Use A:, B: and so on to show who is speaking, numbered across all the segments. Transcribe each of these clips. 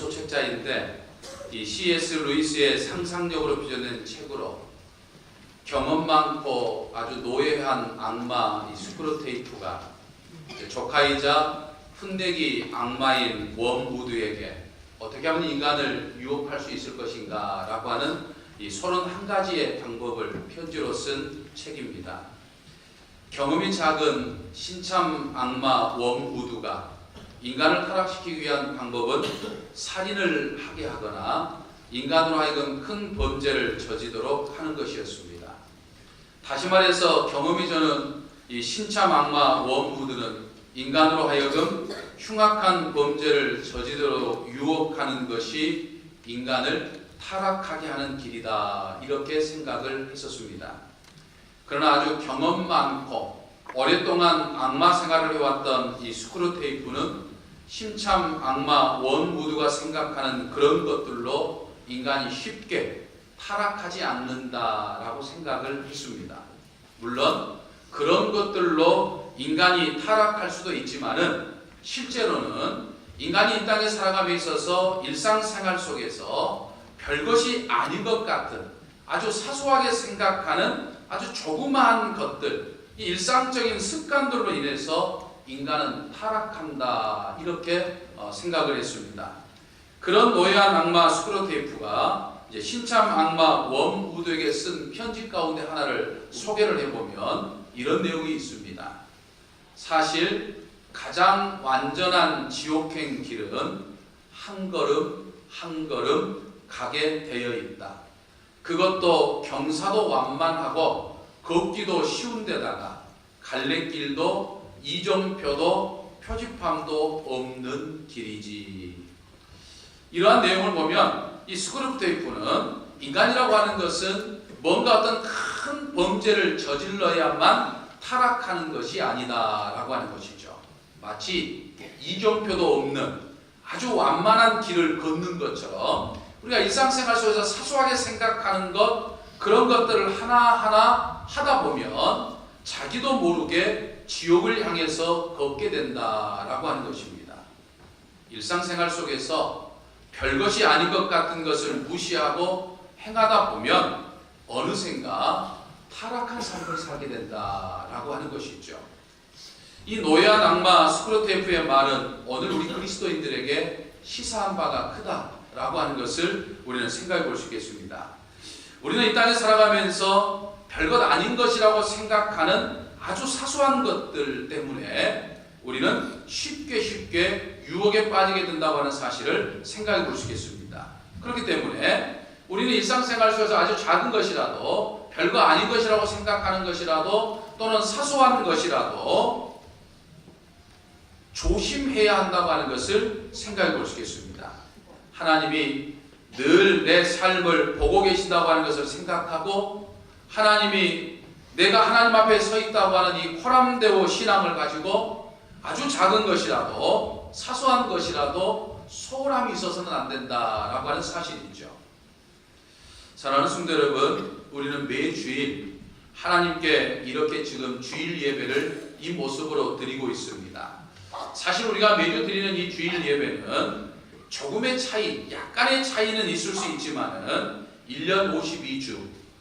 A: 소책자인데 이 C.S. 루이스의 상상력으로 빚어낸 책으로 경험 많고 아주 노예한 악마 이 스크루테이프가 조카이자 훈내기 악마인 웜우드에게 어떻게 하면 인간을 유혹할 수 있을 것인가 라고 하는 이 31가지의 방법을 편지로 쓴 책입니다. 경험이 작은 신참 악마 웜우드가 인간을 타락시키기 위한 방법은 살인을 하게 하거나 인간으로 하여금 큰 범죄를 저지도록 하는 것이었습니다. 다시 말해서 경험이 저는 이 신참 악마 웜우드는 인간으로 하여금 흉악한 범죄를 저지도록 유혹하는 것이 인간을 타락하게 하는 길이다 이렇게 생각을 했었습니다. 그러나 아주 경험 많고 오랫동안 악마 생활을 해왔던 이 스크루테이프는 신참 악마 웜우드가 생각하는 그런 것들로 인간이 쉽게 타락하지 않는다라고 생각을 했습니다. 물론 그런 것들로 인간이 타락할 수도 있지만은 실제로는 인간이 이 땅에 살아감에 있어서 일상생활 속에서 별것이 아닌 것 같은 아주 사소하게 생각하는 아주 조그마한 것들, 이 일상적인 습관들로 인해서 인간은 타락한다 이렇게 생각을 했습니다. 그런 노예한 악마 스크루테이프가 이제 신참 악마 웜우드에게 쓴 편지 가운데 하나를 소개를 해보면 이런 내용이 있습니다. 사실 가장 완전한 지옥행 길은 한 걸음 한 걸음 가게 되어 있다. 그것도 경사도 완만하고 걷기도 쉬운 데다가 갈래길도 이정표도 표지판도 없는 길이지. 이러한 내용을 보면 이 스크루테이프는 인간이라고 하는 것은 뭔가 어떤 큰 범죄를 저질러야만 타락하는 것이 아니다라고 하는 것이죠. 마치 이정표도 없는 아주 완만한 길을 걷는 것처럼 우리가 일상생활 속에서 사소하게 생각하는 것, 그런 것들을 하나하나 하다 보면 자기도 모르게 지옥을 향해서 걷게 된다라고 하는 것입니다. 일상생활 속에서 별것이 아닌 것 같은 것을 무시하고 행하다 보면 어느샌가 타락한 삶을 살게 된다라고 하는 것이죠. 이 노예한 악마 스크루테이프의 말은 오늘 우리 그리스도인들에게 시사한 바가 크다라고 하는 것을 우리는 생각해 볼 수 있겠습니다. 우리는 이 땅에 살아가면서 별것 아닌 것이라고 생각하는 아주 사소한 것들 때문에 우리는 쉽게 유혹에 빠지게 된다고 하는 사실을 생각해 볼 수 있겠습니다. 그렇기 때문에 우리는 일상생활 속에서 아주 작은 것이라도 별거 아닌 것이라고 생각하는 것이라도 또는 사소한 것이라도 조심해야 한다고 하는 것을 생각해 볼 수 있겠습니다. 하나님이 늘 내 삶을 보고 계신다고 하는 것을 생각하고 하나님이 내가 하나님 앞에 서 있다고 하는 이 호람대오 신앙을 가지고 아주 작은 것이라도 사소한 것이라도 소홀함이 있어서는 안 된다라고 하는 사실이죠. 사랑하는 성도 여러분, 우리는 매주일 하나님께 이렇게 지금 주일 예배를 이 모습으로 드리고 있습니다. 사실 우리가 매주 드리는 이 주일 예배는 조금의 차이, 약간의 차이는 있을 수 있지만은 1년 52주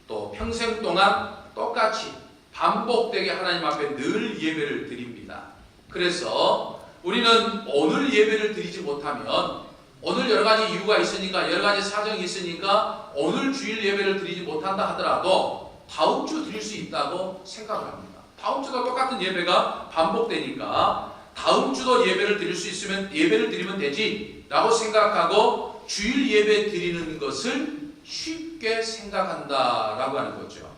A: 또 평생 동안 똑같이 반복되게 하나님 앞에 늘 예배를 드립니다. 그래서 우리는 오늘 예배를 드리지 못하면 오늘 여러 가지 이유가 있으니까 여러 가지 사정이 있으니까 오늘 주일 예배를 드리지 못한다 하더라도 다음 주 드릴 수 있다고 생각을 합니다. 다음 주도 똑같은 예배가 반복되니까 다음 주도 예배를 드릴 수 있으면 예배를 드리면 되지 라고 생각하고 주일 예배 드리는 것을 쉽게 생각한다라고 하는 거죠.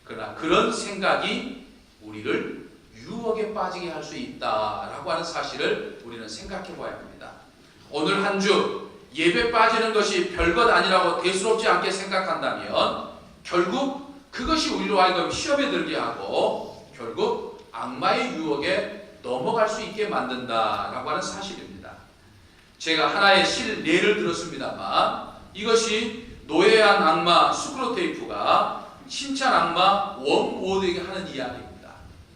A: 그러나 그런 생각이 우리를 유혹에 빠지게 할 수 있다라고 하는 사실을 우리는 생각해 봐야 합니다. 오늘 한 주 예배 빠지는 것이 별것 아니라고 대수롭지 않게 생각한다면 결국 그것이 우리로 하여금 시험에 들게 하고 결국 악마의 유혹에 넘어갈 수 있게 만든다라고 하는 사실입니다. 제가 하나의 예를 들었습니다만 이것이 노예한 악마 스크루테이프가 신참 악마 웜우드에게 하는 이야기입니다.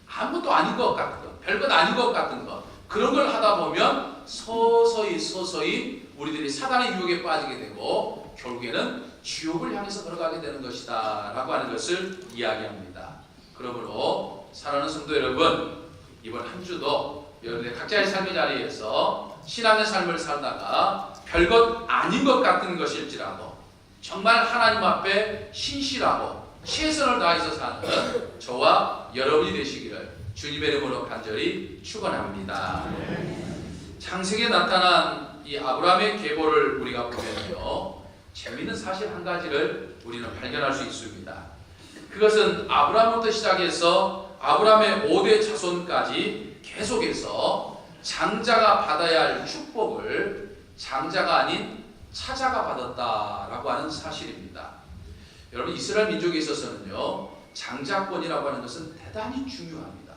A: 아무것도 아닌 것 같은 것, 별것 아닌 것 같은 것, 그런 걸 하다 보면 서서히 우리들이 사단의 유혹에 빠지게 되고 결국에는 지옥을 향해서 걸어가게 되는 것이다 라고 하는 것을 이야기합니다. 그러므로 사랑하는 성도 여러분, 이번 한 주도 여러분의 각자의 삶의 자리에서 신앙의 삶을 살다가 별것 아닌 것 같은 것일지라도 정말 하나님 앞에 신실하고 최선을 다해서 사는 저와 여러분이 되시기를 주님의 이름으로 간절히 축원합니다. 창세기에 나타난 이 아브라함의 계보를 우리가 보면요, 재미있는 사실 한 가지를 우리는 발견할 수 있습니다. 그것은 아브라함부터 시작해서 아브라함의 5대 자손까지 계속해서 장자가 받아야 할 축복을 장자가 아닌 차자가 받았다라고 하는 사실입니다. 여러분, 이스라엘 민족에 있어서는요, 장자권이라고 하는 것은 대단히 중요합니다.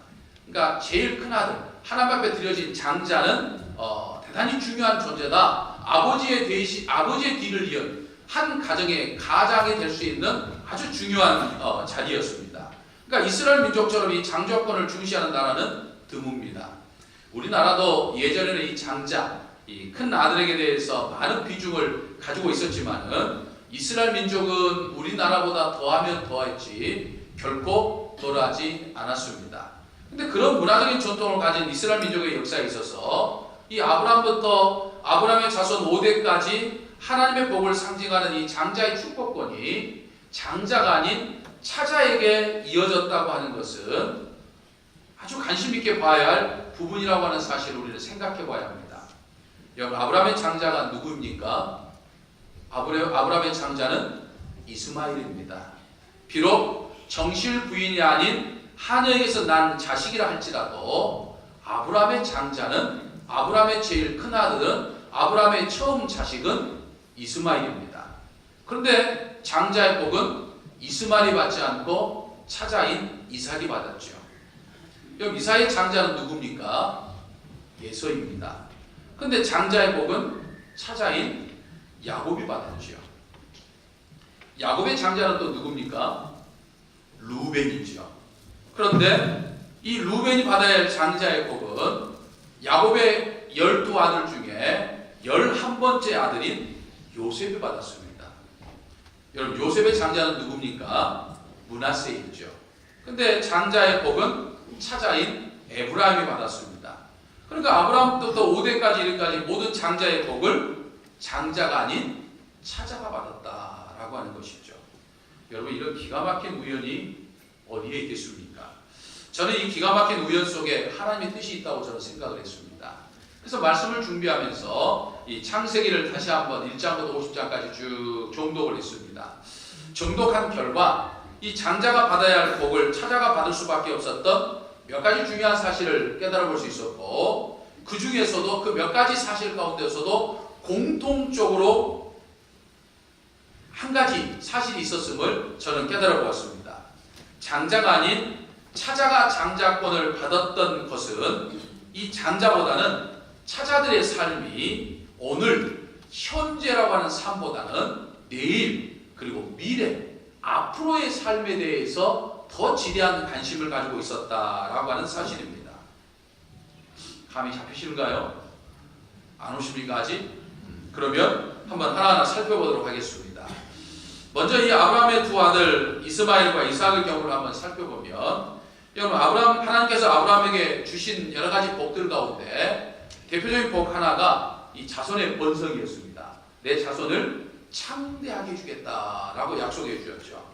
A: 그러니까 제일 큰 아들, 하나님 앞에 드려진 장자는 대단히 중요한 존재다. 아버지의 뒤를 이은 한 가정의 가장이 될 수 있는 아주 중요한 자리였습니다. 그러니까 이스라엘 민족처럼 이 장자권을 중시하는 나라는 드뭅니다. 우리나라도 예전에는 이 장자, 이 큰 아들에게 대해서 많은 비중을 가지고 있었지만은 이스라엘 민족은 우리나라보다 더하면 더했지 결코 덜하지 않았습니다. 근데 그런 문화적인 전통을 가진 이스라엘 민족의 역사에 있어서 이 아브라함부터 아브라함의 자손 5대까지 하나님의 복을 상징하는 이 장자의 축복권이 장자가 아닌 차자에게 이어졌다고 하는 것은 아주 관심 있게 봐야 할 부분이라고 하는 사실을 우리는 생각해 봐야 합니다. 여러분, 아브라함의 장자가 누구입니까? 아브라함의 장자는 이스마엘입니다. 비록 정실 부인이 아닌 하녀에게서 난 자식이라 할지라도 아브라함의 장자는, 아브라함의 제일 큰 아들은, 아브라함의 처음 자식은 이스마엘입니다. 그런데 장자의 복은 이스마엘이 받지 않고 차자인 이삭이 받았죠. 그럼 이삭의 장자는 누굽니까? 에서입니다. 그런데 장자의 복은 차자인 야곱이 받았죠. 야곱의 장자는 또 누굽니까? 루벤이죠. 그런데 이 루벤이 받아야 할 장자의 복은 야곱의 12아들 중에 11번째 아들인 요셉이 받았습니다. 여러분, 요셉의 장자는 누굽니까? 므낫세이죠. 근데 장자의 복은 차자인 에브라임이 받았습니다. 그러니까 아브라함부터 5대까지 이르기까지 모든 장자의 복을 장자가 아닌 차자가 받았다라고 하는 것이죠. 여러분, 이런 기가 막힌 우연이 어디에 있겠습니까? 저는 이 기가 막힌 우연 속에 하나님의 뜻이 있다고 저는 생각을 했습니다. 그래서 말씀을 준비하면서 이 창세기를 다시 한번 1장부터 50장까지 쭉 정독을 했습니다. 정독한 결과 이 장자가 받아야 할 복을 차자가 받을 수밖에 없었던 몇 가지 중요한 사실을 깨달아 볼 수 있었고, 그 중에서도 그 몇 가지 사실 가운데서도 공통적으로 한 가지 사실이 있었음을 저는 깨달아 보았습니다. 장자가 아닌 차자가 장자권을 받았던 것은 이 장자보다는 차자들의 삶이 오늘 현재라고 하는 삶보다는 내일 그리고 미래 앞으로의 삶에 대해서 더 지대한 관심을 가지고 있었다라고 하는 사실입니다. 감이 잡히시는가요? 안 오십니까 아직? 그러면 한번 하나하나 살펴보도록 하겠습니다. 먼저 이 아브라함의 두 아들 이스마엘과 이삭의 경우를 한번 살펴보면, 여러분, 하나님께서 아브라함에게 주신 여러 가지 복들 가운데 대표적인 복 하나가 이 자손의 번성이었습니다. 내 자손을 창대하게 해주겠다라고 약속해 주셨죠.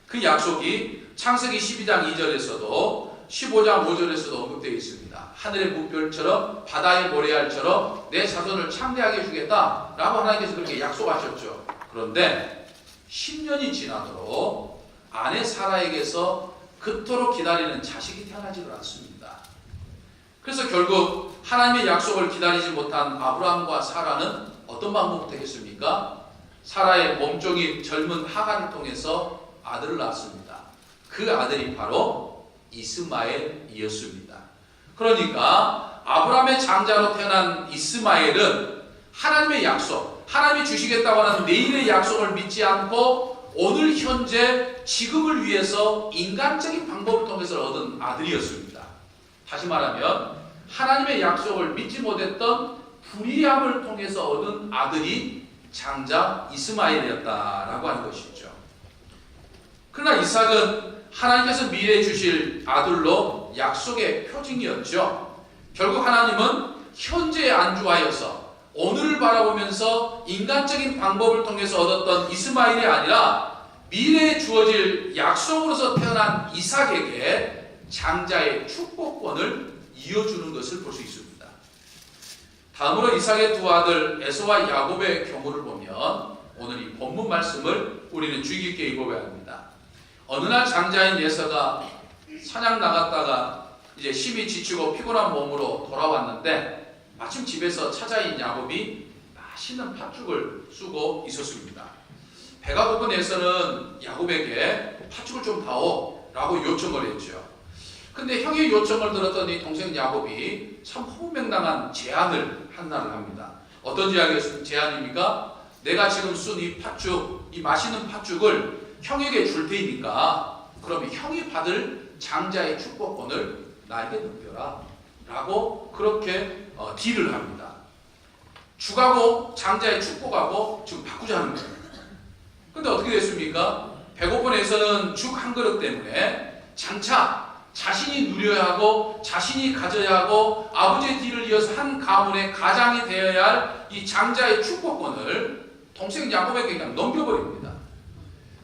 A: 그 약속이 창세기 12장 2절에서도 15장 5절에서도 언급되어 있습니다. 하늘의 무별처럼 바다의 모래알처럼 내 자손을 창대하게 해주겠다라고 하나님께서 그렇게 약속하셨죠. 그런데 10년이 지나도록 아내 사라에게서 그토록 기다리는 자식이 태어나지를 않습니다. 그래서 결국 하나님의 약속을 기다리지 못한 아브라함과 사라는 어떤 방법을 택했습니까? 사라의 몸종인 젊은 하갈을 통해서 아들을 낳았습니다. 그 아들이 바로 이스마엘이었습니다. 그러니까 아브라함의 장자로 태어난 이스마엘은 하나님의 약속, 하나님이 주시겠다고 하는 내일의 약속을 믿지 않고 오늘 현재 지금을 위해서 인간적인 방법을 통해서 얻은 아들이었습니다. 다시 말하면 하나님의 약속을 믿지 못했던 불의함을 통해서 얻은 아들이 장자 이스마엘이었다라고 하는 것이죠. 그러나 이삭은 하나님께서 미래에 주실 아들로 약속의 표징이었죠. 결국 하나님은 현재에 안주하여서 오늘을 바라보면서 인간적인 방법을 통해서 얻었던 이스마엘이 아니라 미래에 주어질 약속으로서 태어난 이삭에게 장자의 축복권을 이어주는 것을 볼 수 있습니다. 다음으로 이삭의 두 아들 에서와 야곱의 경우를 보면 오늘 이 본문 말씀을 우리는 주의 깊게 읽어봐야 합니다. 어느 날 장자인 에서가 사냥 나갔다가 이제 심히 지치고 피곤한 몸으로 돌아왔는데 마침 집에서 처자인 야곱이 맛있는 팥죽을 쑤고 있었습니다. 배가 고픈 에서는 야곱에게 팥죽을 좀 다오 라고 요청을 했죠. 근데 형의 요청을 들었더니 동생 야곱이 참 허무맹랑한 제안을 한다를 합니다. 어떤 제안입니까? 내가 지금 쏜 이 팥죽, 이 맛있는 팥죽을 형에게 줄 테니까 그럼 형이 받을 장자의 축복권을 나에게 넘겨라 라고 그렇게 딜을 합니다. 죽하고 장자의 축복하고 지금 바꾸자는 거예요. 근데 어떻게 됐습니까? 배고픈 에서는 죽 한 그릇 때문에 장차 자신이 누려야 하고 자신이 가져야 하고 아버지의 뒤를 이어서 한 가문의 가장이 되어야 할 이 장자의 축복권을 동생 야곱에게 그냥 넘겨버립니다.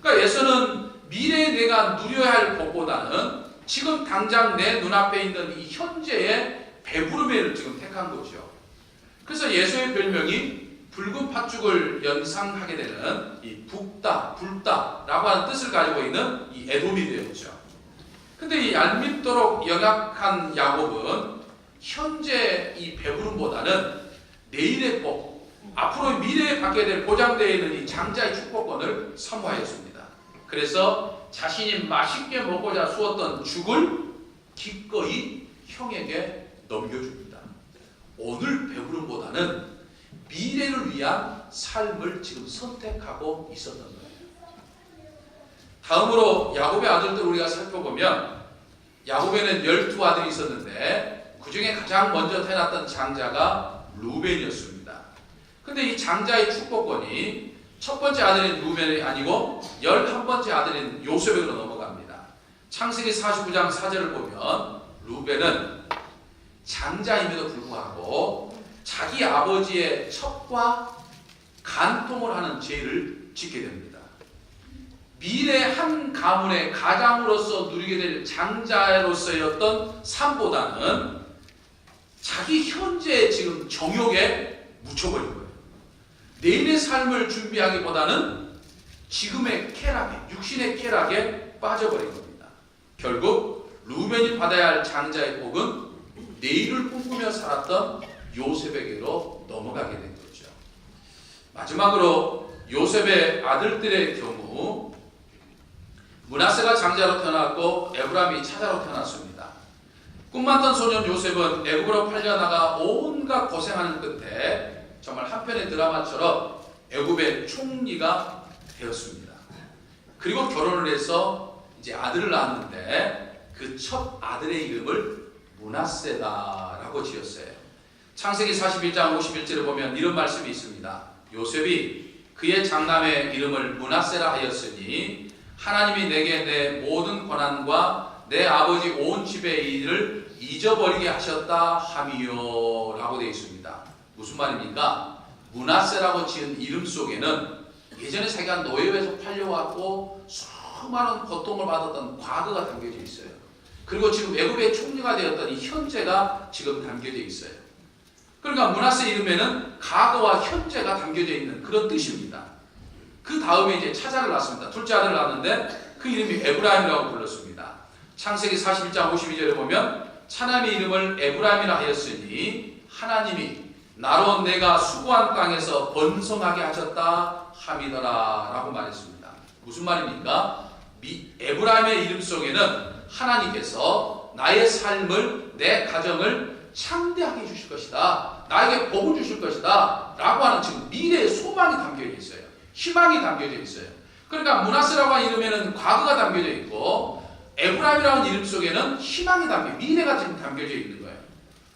A: 그러니까 에서는 미래에 내가 누려야 할 것보다는 지금 당장 내 눈앞에 있는 이 현재의 배부름을 지금 택한 거죠. 그래서 예수의 별명이 붉은 팥죽을 연상하게 되는 이 붓다, 붉다라고 하는 뜻을 가지고 있는 이 에돔이 되었죠. 근데 이 얄밉도록 연약한 야곱은 현재 이 배부름보다는 내일의 복, 앞으로 미래에 받게 될 보장되어 있는 이 장자의 축복권을 사모하였습니다. 그래서 자신이 맛있게 먹고자 쑤었던 죽을 기꺼이 형에게 넘겨줍니다. 오늘 배부름보다는 미래를 위한 삶을 지금 선택하고 있었던 거예요. 다음으로 야곱의 아들들 우리가 살펴보면 야곱에는 12아들이 있었는데 그 중에 가장 먼저 태어났던 장자가 루벤이었습니다. 근데 이 장자의 축복권이 첫 번째 아들인 루벤이 아니고 11번째 아들인 요셉에게로 넘어갑니다. 창세기 49장 4절을 보면 루벤은 장자임에도 불구하고 자기 아버지의 첩과 간통을 하는 죄를 짓게 됩니다. 미래 한 가문의 가장으로서 누리게 될 장자로서의 어떤 삶보다는 자기 현재의 지금 정욕에 묻혀버린 거예요. 내일의 삶을 준비하기보다는 지금의 쾌락에, 육신의 쾌락에 빠져버린 겁니다. 결국 루벤이 받아야 할 장자의 복은 내일을 꿈꾸며 살았던 요셉에게로 넘어가게 된 거죠. 마지막으로 요셉의 아들들의 경우 므낫세가 장자로 태어났고 에브라임이 차자로 태어났습니다. 꿈 많던 소년 요셉은 애굽으로 팔려나가 온갖 고생하는 끝에 정말 한편의 드라마처럼 애굽의 총리가 되었습니다. 그리고 결혼을 해서 이제 아들을 낳았는데 그 첫 아들의 이름을 므낫세다라고 지었어요. 창세기 41장 51절을 보면 이런 말씀이 있습니다. 요셉이 그의 장남의 이름을 므낫세라 하였으니 하나님이 내게 내 모든 권한과 내 아버지 온 집의 일을 잊어버리게 하셨다 함이요 라고 되어 있습니다. 무슨 말입니까? 므낫세라고 지은 이름 속에는 예전에 자기가 노예에서 팔려왔고 수많은 고통을 받았던 과거가 담겨져 있어요. 그리고 지금 애굽의 총리가 되었던 이 현재가 지금 담겨져 있어요. 그러니까 므낫세 이름에는 과거와 현재가 담겨져 있는 그런 뜻입니다. 그 다음에 이제 차자를 낳았습니다. 둘째 아들을 낳았는데 그 이름이 에브라임이라고 불렀습니다. 창세기 41장 52절에 보면 차남의 이름을 에브라임이라 하였으니 하나님이 나로 내가 수고한 땅에서 번성하게 하셨다 함이더라 라고 말했습니다. 무슨 말입니까? 에브라임의 이름 속에는 하나님께서 나의 삶을, 내 가정을 창대하게 해주실 것이다, 나에게 복을 주실 것이다 라고 하는 지금 미래의 소망이 담겨져 있어요. 희망이 담겨져 있어요. 그러니까 므낫세라고 하는 이름에는 과거가 담겨져 있고 에브라임이라는 이름 속에는 희망이 미래가 지금 담겨져 있는 거예요.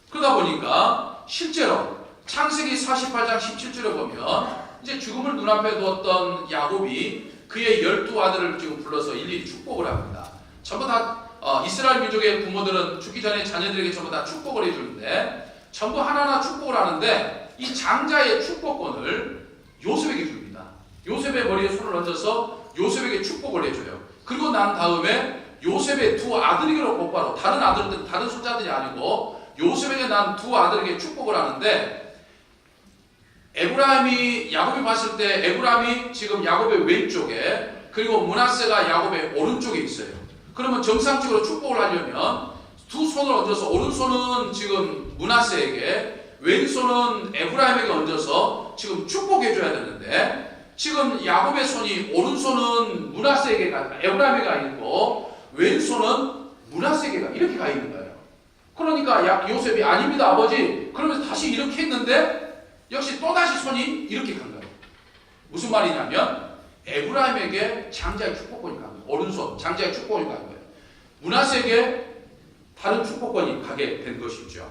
A: 그러다 보니까 실제로 창세기 48장 17절에 보면 이제 죽음을 눈앞에 두었던 야곱이 그의 12아들을 지금 불러서 일일이 축복을 합니다. 전부 다 이스라엘 민족의 부모들은 죽기 전에 자녀들에게 전부 다 축복을 해주는데 전부 하나하나 축복을 하는데 이 장자의 축복권을 요셉에게 줍니다. 요셉의 머리에 손을 얹어서 요셉에게 축복을 해줘요. 그리고 난 다음에 요셉의 두 아들에게로 곧바로 다른 아들들, 다른 손자들이 아니고 요셉에게 난 두 아들에게 축복을 하는데 야곱이 봤을 때 에브라임이 지금 야곱의 왼쪽에 그리고 므낫세가 야곱의 오른쪽에 있어요. 그러면 정상적으로 축복을 하려면 두 손을 얹어서 오른손은 지금 므낫세에게 왼손은 에브라임에게 얹어서 지금 축복해줘야 되는데 지금 야곱의 손이 오른손은 에브라임에게 가 있고 왼손은 므낫세에게 이렇게 가 있는 거예요. 그러니까 요셉이 아닙니다 아버지 그러면서 다시 이렇게 했는데 역시 또다시 손이 이렇게 간 거예요. 무슨 말이냐면 에브라임에게 장자의 축복권이 간 거예요. 오른손 장자의 축복권이 간 거예요. 므낫세에게 다른 축복권이 가게 된 것이죠.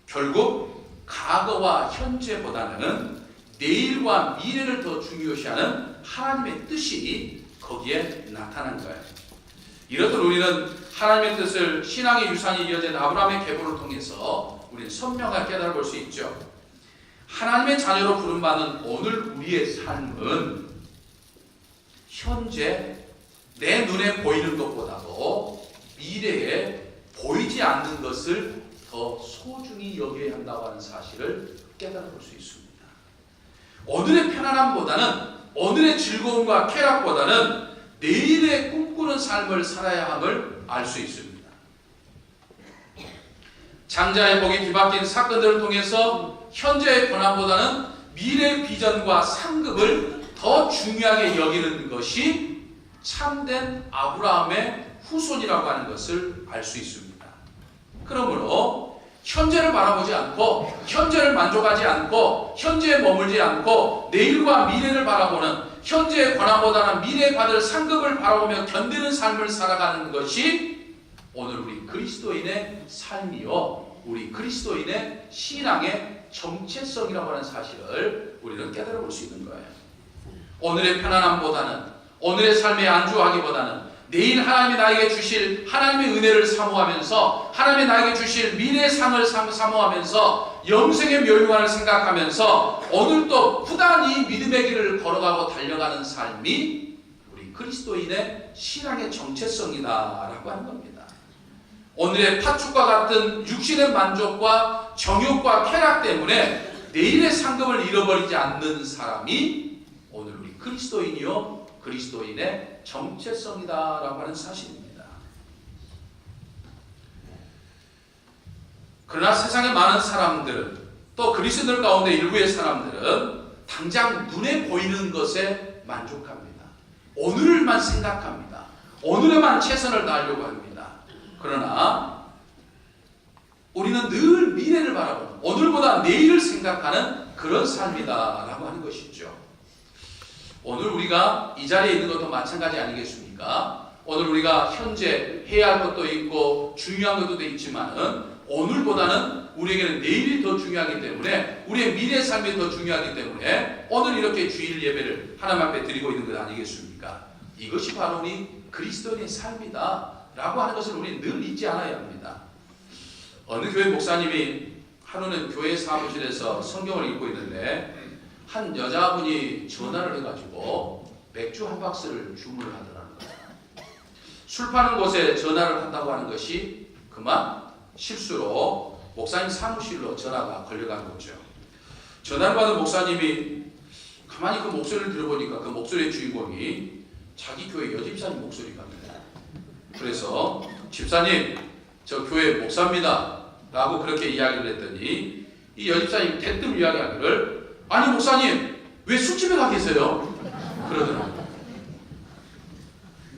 A: 결국 과거와 현재보다는 내일과 미래를 더 중요시하는 하나님의 뜻이 거기에 나타난 거예요. 이렇듯 우리는 하나님의 뜻을 신앙의 유산이 이어진 아브라함의 계보를 통해서 우리는 선명하게 깨달아 볼 수 있죠. 하나님의 자녀로 부름받는 오늘 우리의 삶은 현재 내 눈에 보이는 것보다도 미래에 보이지 않는 것을 더 소중히 여겨야 한다고 하는 사실을 깨달아 볼 수 있습니다. 오늘의 편안함보다는 오늘의 즐거움과 쾌락보다는 내일의 꿈꾸는 삶을 살아야 함을 알 수 있습니다. 장자의 복이 뒤바뀐 사건들을 통해서 현재의 권한보다는 미래의 비전과 상급을 더 중요하게 여기는 것이 참된 아브라함의 후손이라고 하는 것을 알 수 있습니다. 그러므로 현재를 바라보지 않고 현재를 만족하지 않고 현재에 머물지 않고 내일과 미래를 바라보는 현재의 권한보다는 미래에 받을 상급을 바라보며 견디는 삶을 살아가는 것이 오늘 우리 그리스도인의 삶이요 우리 그리스도인의 신앙의 정체성이라고 하는 사실을 우리는 깨달아 볼 수 있는 거예요. 오늘의 편안함보다는 오늘의 삶에 안주하기보다는 내일 하나님이 나에게 주실 하나님의 은혜를 사모하면서 하나님이 나에게 주실 미래의 상을 사모하면서 영생의 멸류관을 생각하면서 오늘도 부단히 믿음의 길을 걸어가고 달려가는 삶이 우리 그리스도인의 신앙의 정체성이다라고 하는 겁니다. 오늘의 팥죽과 같은 육신의 만족과 정욕과 쾌락 때문에 내일의 상급을 잃어버리지 않는 사람이 오늘 우리 그리스도인이요 그리스도인의 정체성이다라고 하는 사실입니다. 그러나 세상의 많은 사람들은 또 그리스도인들 가운데 일부의 사람들은 당장 눈에 보이는 것에 만족합니다. 오늘만 생각합니다. 오늘에만 최선을 다하려고 합니다. 그러나 우리는 늘 미래를 바라보는 오늘보다 내일을 생각하는 그런 삶이다라고 하는 것이죠. 오늘 우리가 이 자리에 있는 것도 마찬가지 아니겠습니까? 오늘 우리가 현재 해야 할 것도 있고 중요한 것도 있지만은 오늘보다는 우리에게는 내일이 더 중요하기 때문에 우리의 미래 삶이 더 중요하기 때문에 오늘 이렇게 주일 예배를 하나님 앞에 드리고 있는 것 아니겠습니까? 이것이 바로 우리 그리스도인의 삶이다 라고 하는 것을 우리는 늘 잊지 않아야 합니다. 어느 교회 목사님이 하루는 교회 사무실에서 성경을 읽고 있는데 한 여자분이 전화를 해가지고 맥주 한 박스를 주문을 하더라는 거예요. 술 파는 곳에 전화를 한다고 하는 것이 그만 실수로 목사님 사무실로 전화가 걸려간 거죠. 전화를 받은 목사님이 가만히 그 목소리를 들어보니까 그 목소리의 주인공이 자기 교회 여집사님 목소리가 합니다. 그래서 집사님 저 교회 목사입니다 라고 그렇게 이야기를 했더니 이 여집사님 대뜸 이야기하기를 아니 목사님 왜 술집에 가 계세요? 그러더라고요.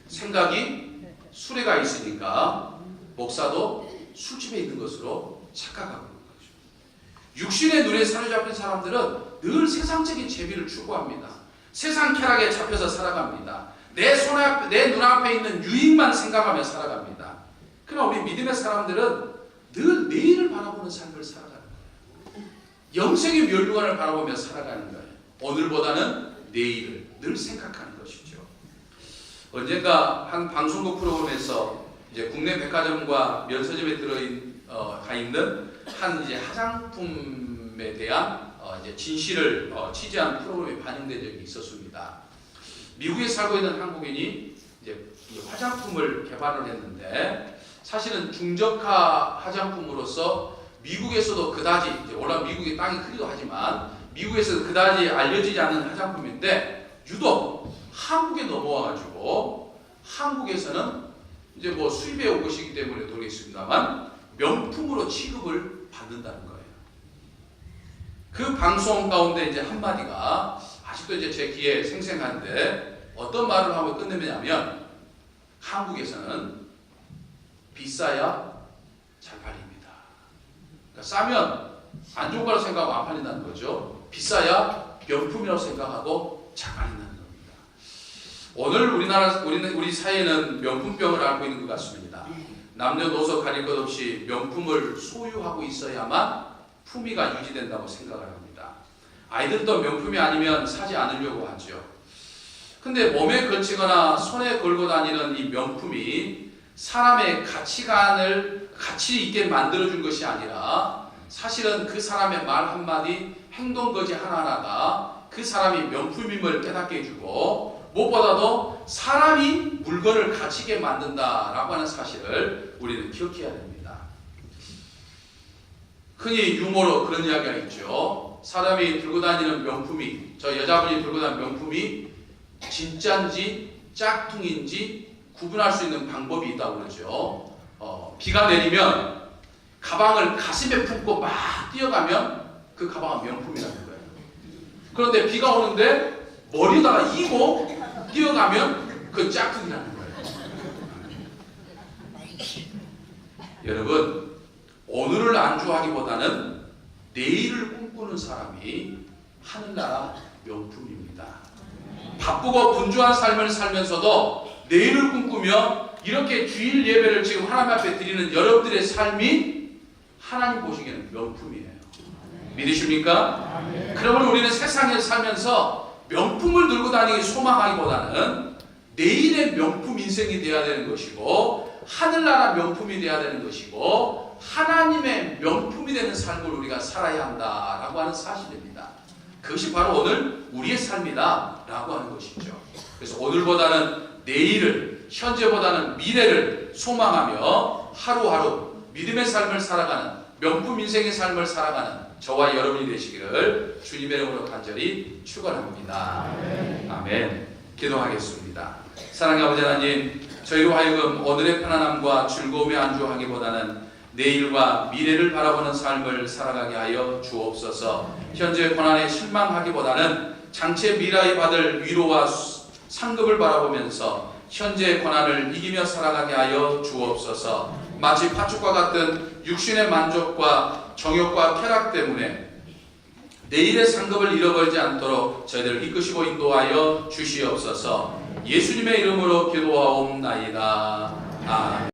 A: 생각이 술에 가 있으니까 목사도 술집에 있는 것으로 착각하고 있는 거죠. 육신의 눈에 사로잡힌 사람들은 늘 세상적인 재미를 추구합니다. 세상 쾌락에 잡혀서 살아갑니다. 내 눈앞에 있는 유익만 생각하며 살아갑니다. 그러나 우리 믿음의 사람들은 늘 내일을 바라보는 삶을 살아가는 거예요. 영생의 멸류관을 바라보며 살아가는 거예요. 오늘보다는 내일을 늘 생각하는 것이죠. 언젠가 한 방송국 프로그램에서 이제 국내 백화점과 면서점에 가 있는 한 이제 화장품에 대한 이제 진실을 취재한 프로그램이 반영된 적이 있었습니다. 미국에 살고 있는 한국인이 이제 이 화장품을 개발을 했는데 사실은 중저가 화장품으로서 미국에서도 그다지 이제 물론 미국의 땅이 크기도 하지만 미국에서 그다지 알려지지 않는 화장품인데 유독 한국에 넘어와가지고 한국에서는 이제 뭐 수입해 온 것이기 때문에 모르겠습니다만 명품으로 취급을 받는다는 거예요. 그 방송 가운데 이제 한마디가 아직도 이제 제 귀에 생생한데 어떤 말을 하고 끝내냐면 한국에서는 비싸야 잘 팔립니다. 그러니까 싸면 안 좋은 거라고 생각하고 안 팔린다는 거죠. 비싸야 명품이라고 생각하고 잘 팔린다는 겁니다. 오늘 우리 사회는 명품병을 앓고 있는 것 같습니다. 남녀노소 가릴 것 없이 명품을 소유하고 있어야만 품위가 유지된다고 생각을 합니다. 아이들도 명품이 아니면 사지 않으려고 하죠. 근데 몸에 걸치거나 손에 걸고 다니는 이 명품이 사람의 가치관을 가치 있게 만들어준 것이 아니라 사실은 그 사람의 말 한마디 행동 거지 하나하나가 그 사람이 명품임을 깨닫게 해주고 무엇보다도 사람이 물건을 가치 있게 만든다라고 하는 사실을 우리는 기억해야 됩니다. 흔히 유머로 그런 이야기가 있죠. 사람이 들고 다니는 명품이 저 여자분이 들고 다니는 명품이 진짜인지 짝퉁인지 구분할 수 있는 방법이 있다고 그러죠. 비가 내리면 가방을 가슴에 품고 막 뛰어가면 그 가방은 명품이라는 거예요. 그런데 비가 오는데 머리에다가 이고 뛰어가면 그 짝퉁이라는 거예요. 여러분, 오늘을 안주하기보다는 내일을 꿈꾸는 사람이 하늘나라 명품입니다. 바쁘고 분주한 삶을 살면서도 내일을 꿈꾸며 이렇게 주일 예배를 지금 하나님 앞에 드리는 여러분들의 삶이 하나님 보시기에는 명품이에요. 믿으십니까? 그러면 우리는 세상에 살면서 명품을 들고 다니기 소망하기보다는 내일의 명품 인생이 되어야 되는 것이고 하늘나라 명품이 되어야 되는 것이고 하나님의 명품이 되는 삶을 우리가 살아야 한다라고 하는 사실입니다. 그것이 바로 오늘 우리의 삶이다 라고 하는 것이죠. 그래서 오늘보다는 내일을, 현재보다는 미래를 소망하며 하루하루 믿음의 삶을 살아가는 명품 인생의 삶을 살아가는 저와 여러분이 되시기를 주님의 이름으로 간절히 축원합니다. 아멘. 기도하겠습니다. 사랑의 아버지 하나님, 저희로 하여금 오늘의 편안함과 즐거움에 안주하기보다는 내일과 미래를 바라보는 삶을 살아가게 하여 주옵소서. 현재 고난에 실망하기보다는 장차 미래에 받을 위로와 상급을 바라보면서 현재의 고난을 이기며 살아가게 하여 주옵소서. 마치 파축과 같은 육신의 만족과 정욕과 쾌락 때문에 내일의 상급을 잃어버리지 않도록 저희들을 이끄시고 인도하여 주시옵소서. 예수님의 이름으로 기도하옵나이다. 아멘.